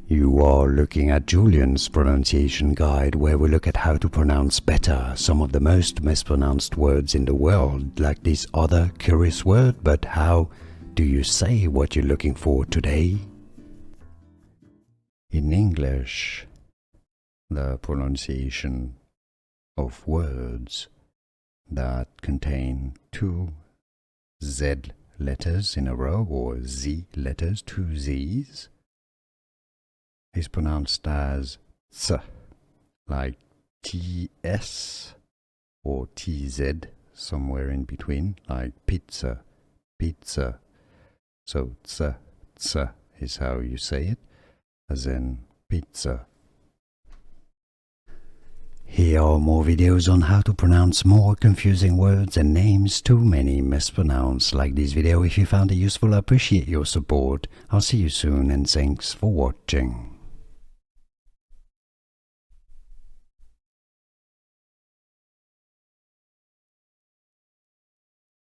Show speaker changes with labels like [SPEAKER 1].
[SPEAKER 1] You are looking at Julian's pronunciation guide, where we look at how to pronounce better some of the most mispronounced words in the world, like this other curious word. But how do you say what you're looking for today? In English, the pronunciation of words that contain two Z letters in a row, or Z letters, two Z's, is pronounced as ts, like TS or TZ, somewhere in between, like pizza, pizza. So ts is how you say it, as in pizza. Here are more videos on how to pronounce more confusing words and names too many mispronounced. Like this video if you found it useful. I appreciate your support. I'll see you soon and thanks for watching.